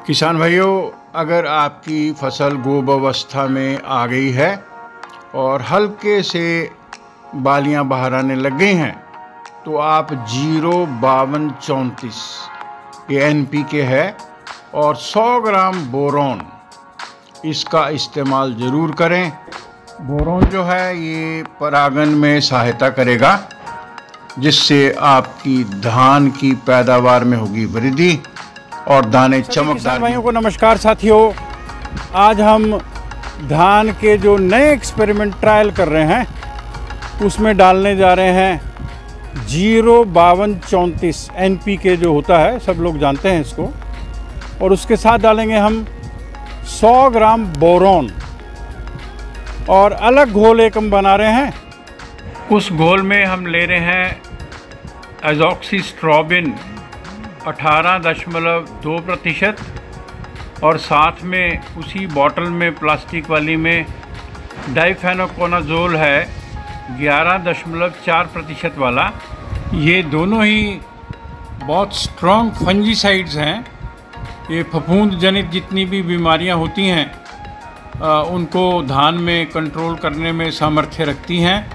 किसान भाइयों, अगर आपकी फसल गोब अवस्था में आ गई है और हल्के से बालियां बाहर आने लग गई हैं तो आप 05234 ये NPK है और 100 ग्राम बोरॉन इसका इस्तेमाल ज़रूर करें। बोरॉन जो है ये परागन में सहायता करेगा, जिससे आपकी धान की पैदावार में होगी वृद्धि और दाने चमकदार। भाइयों को नमस्कार साथियों, आज हम धान के जो नए एक्सपेरिमेंट ट्रायल कर रहे हैं उसमें डालने जा रहे हैं 05234 NPK जो होता है, सब लोग जानते हैं इसको, और उसके साथ डालेंगे हम 100 ग्राम बोरॉन। और अलग घोल एक हम बना रहे हैं। उस घोल में हम ले रहे हैं एज़ॉक्सिस्ट्रोबिन 18.2% और साथ में उसी बॉटल में प्लास्टिक वाली में डाइफेनोकोनाजोल है 11.4% वाला। ये दोनों ही बहुत स्ट्रॉन्ग फंजीसाइड्स हैं। ये फफूंद जनित जितनी भी बीमारियां होती हैं उनको धान में कंट्रोल करने में सामर्थ्य रखती हैं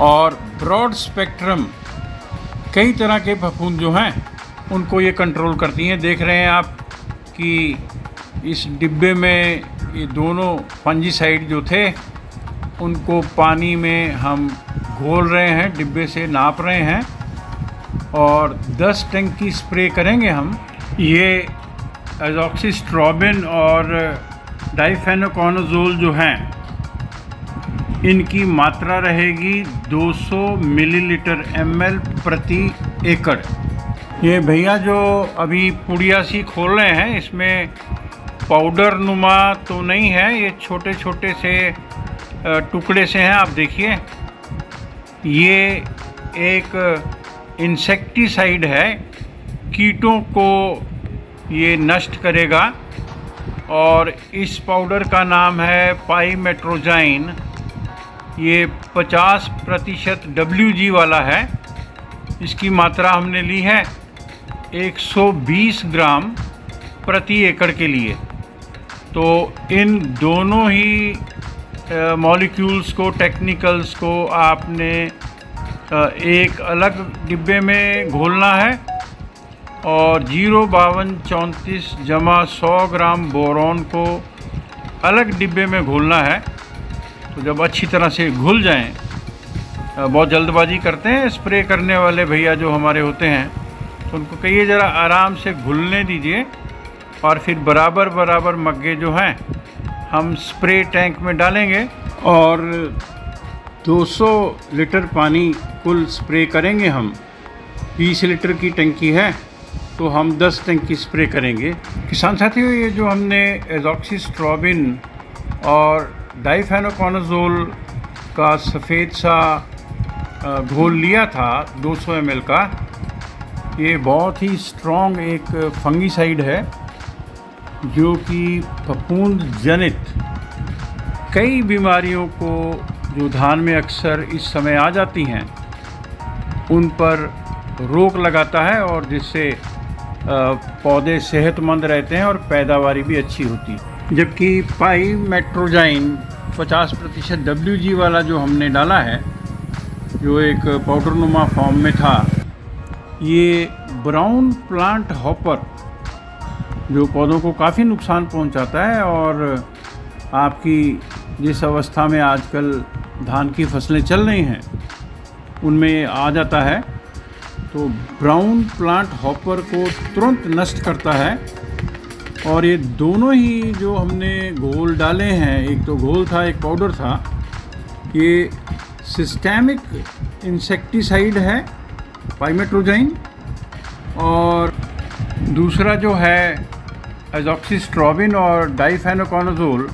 और ब्रॉड स्पेक्ट्रम कई तरह के फफूंद जो हैं उनको ये कंट्रोल करती हैं। देख रहे हैं आप कि इस डिब्बे में ये दोनों फंजीसाइड जो थे उनको पानी में हम घोल रहे हैं, डिब्बे से नाप रहे हैं और 10 टंकी स्प्रे करेंगे हम। ये एज़ॉक्सिस्ट्रोबिन और डाइफेनोकोनाजोल जो हैं इनकी मात्रा रहेगी 200 मिलीलीटर ml प्रति एकड़। ये भैया जो अभी पुड़िया सी खोल रहे हैं इसमें पाउडर नुमा तो नहीं है, ये छोटे छोटे से टुकड़े से हैं। आप देखिए, ये एक इंसेक्टिसाइड है, कीटों को ये नष्ट करेगा और इस पाउडर का नाम है पाइमेट्रोजाइन। ये 50% WG वाला है। इसकी मात्रा हमने ली है 120 ग्राम प्रति एकड़ के लिए। तो इन दोनों ही मॉलिक्यूल्स को, टेक्निकल्स को आपने एक अलग डिब्बे में घोलना है और 05234 जमा 100 ग्राम बोरॉन को अलग डिब्बे में घोलना है। तो जब अच्छी तरह से घुल जाएं, बहुत जल्दबाजी करते हैं स्प्रे करने वाले भैया जो हमारे होते हैं, तो उनको कहिए ज़रा आराम से घुलने दीजिए और फिर बराबर बराबर मग्गे जो हैं हम स्प्रे टैंक में डालेंगे और 200 लीटर पानी कुल स्प्रे करेंगे हम। 20 लीटर की टंकी है तो हम 10 टंकी स्प्रे करेंगे। किसान साथियों, ये जो हमने एज़ॉक्सिस्ट्रोबिन और डाइफेनोकोनाजोल का सफ़ेद सा घोल लिया था 200 ml का, ये बहुत ही स्ट्रॉन्ग एक फंगीसाइड है जो कि फफूंद जनित कई बीमारियों को जो धान में अक्सर इस समय आ जाती हैं उन पर रोक लगाता है और जिससे पौधे सेहतमंद रहते हैं और पैदावारी भी अच्छी होती है। जबकि पाइमेट्रोजाइन 50% WG वाला जो हमने डाला है, जो एक पाउडर नुमा फॉर्म में था, ये ब्राउन प्लांट हॉपर जो पौधों को काफ़ी नुकसान पहुंचाता है और आपकी जिस अवस्था में आजकल धान की फसलें चल रही हैं उनमें आ जाता है, तो ब्राउन प्लांट हॉपर को तुरंत नष्ट करता है। और ये दोनों ही जो हमने घोल डाले हैं, एक तो घोल था एक पाउडर था, ये सिस्टेमिक इंसेक्टिसाइड है पाइमेट्रोजाइन, और दूसरा जो है एज़ॉक्सिस्ट्रोबिन और डाइफेनोकोनाजोल,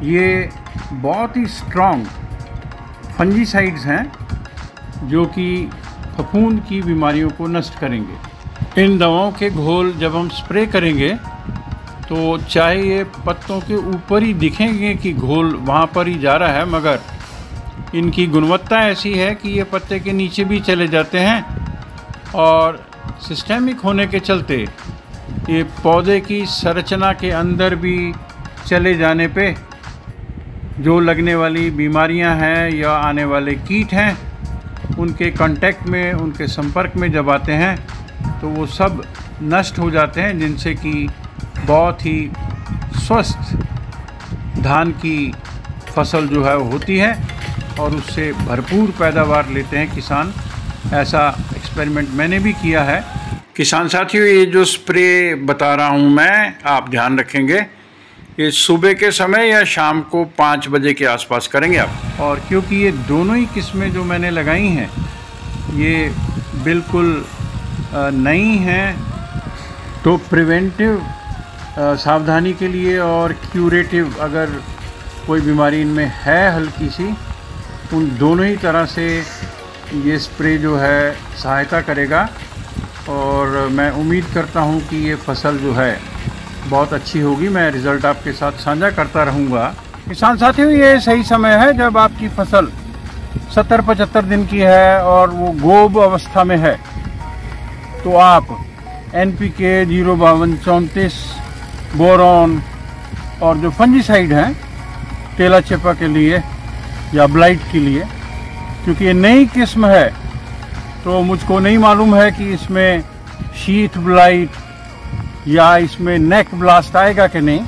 ये बहुत ही स्ट्रॉन्ग फंजीसाइड्स हैं जो कि फफूंद की बीमारियों को नष्ट करेंगे। इन दवाओं के घोल जब हम स्प्रे करेंगे तो चाहे ये पत्तों के ऊपर ही दिखेंगे कि घोल वहाँ पर ही जा रहा है, मगर इनकी गुणवत्ता ऐसी है कि ये पत्ते के नीचे भी चले जाते हैं और सिस्टेमिक होने के चलते ये पौधे की संरचना के अंदर भी चले जाने पे जो लगने वाली बीमारियां हैं या आने वाले कीट हैं, उनके कांटेक्ट में, उनके संपर्क में जब आते हैं तो वो सब नष्ट हो जाते हैं, जिनसे कि बहुत ही स्वस्थ धान की फसल जो है वो होती है और उससे भरपूर पैदावार लेते हैं किसान। ऐसा एक्सपेरिमेंट मैंने भी किया है। किसान साथियों, ये जो स्प्रे बता रहा हूँ मैं, आप ध्यान रखेंगे, ये सुबह के समय या शाम को 5 बजे के आसपास करेंगे आप। और क्योंकि ये दोनों ही किस्में जो मैंने लगाई हैं ये बिल्कुल नई हैं, तो प्रिवेंटिव सावधानी के लिए और क्यूरेटिव अगर कोई बीमारी इनमें है हल्की सी, उन दोनों ही तरह से ये स्प्रे जो है सहायता करेगा। और मैं उम्मीद करता हूँ कि ये फसल जो है बहुत अच्छी होगी। मैं रिज़ल्ट आपके साथ साझा करता रहूँगा। किसान साथियों, ये सही समय है जब आपकी फसल 70-75 दिन की है और वो गोब अवस्था में है, तो आप NPK 05234 बोरॉन और जो फंजीसाइड हैं तेला चेपा के लिए या ब्लाइट के लिए, क्योंकि ये नई किस्म है तो मुझको नहीं मालूम है कि इसमें शीथ ब्लाइट या इसमें नेक ब्लास्ट आएगा कि नहीं,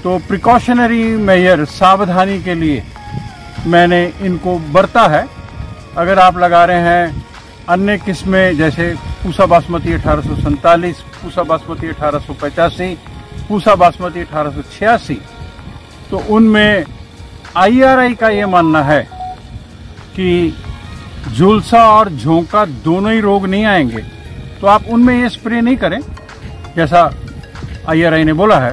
तो प्रिकॉशनरी मेजर, सावधानी के लिए मैंने इनको बरता है। अगर आप लगा रहे हैं अन्य किस्में जैसे पूसा बासमती 1847, पूसा बासमती 1885, पूसा बासमती 1886, तो उनमें IRI का ये मानना है कि झुलसा और झोंका दोनों ही रोग नहीं आएंगे, तो आप उनमें ये स्प्रे नहीं करें जैसा IRI ने बोला है।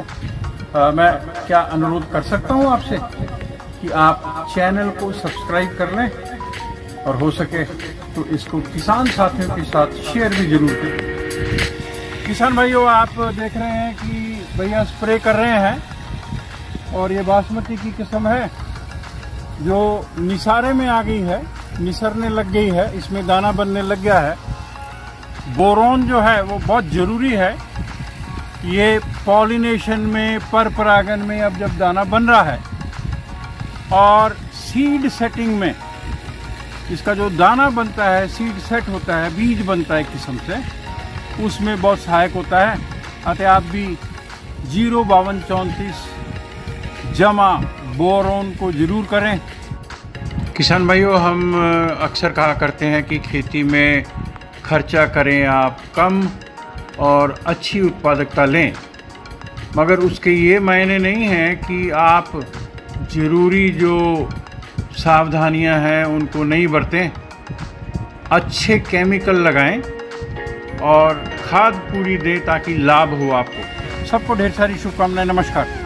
मैं क्या अनुरोध कर सकता हूँ आपसे कि आप चैनल को सब्सक्राइब कर लें और हो सके तो इसको किसान साथियों के साथ शेयर भी जरूर करें। किसान भाइयों, आप देख रहे हैं कि भैया स्प्रे कर रहे हैं और ये बासमती की किस्म है जो निसारे में आ गई है, निसरने लग गई है, इसमें दाना बनने लग गया है। बोरोन जो है वो बहुत ज़रूरी है। ये पॉलिनेशन में, पर परागन में अब जब दाना बन रहा है और सीड सेटिंग में इसका जो दाना बनता है, सीड सेट होता है, बीज बनता है किस्म से, उसमें बहुत सहायक होता है। अतः आप भी 05234 जमा बोरोन को जरूर करें। किसान भाइयों, हम अक्सर कहा करते हैं कि खेती में खर्चा करें आप कम और अच्छी उत्पादकता लें, मगर उसके ये मायने नहीं हैं कि आप ज़रूरी जो सावधानियां हैं उनको नहीं बरतें। अच्छे केमिकल लगाएं और खाद पूरी दें ताकि लाभ हो आपको। सबको ढेर सारी शुभकामनाएं। नमस्कार।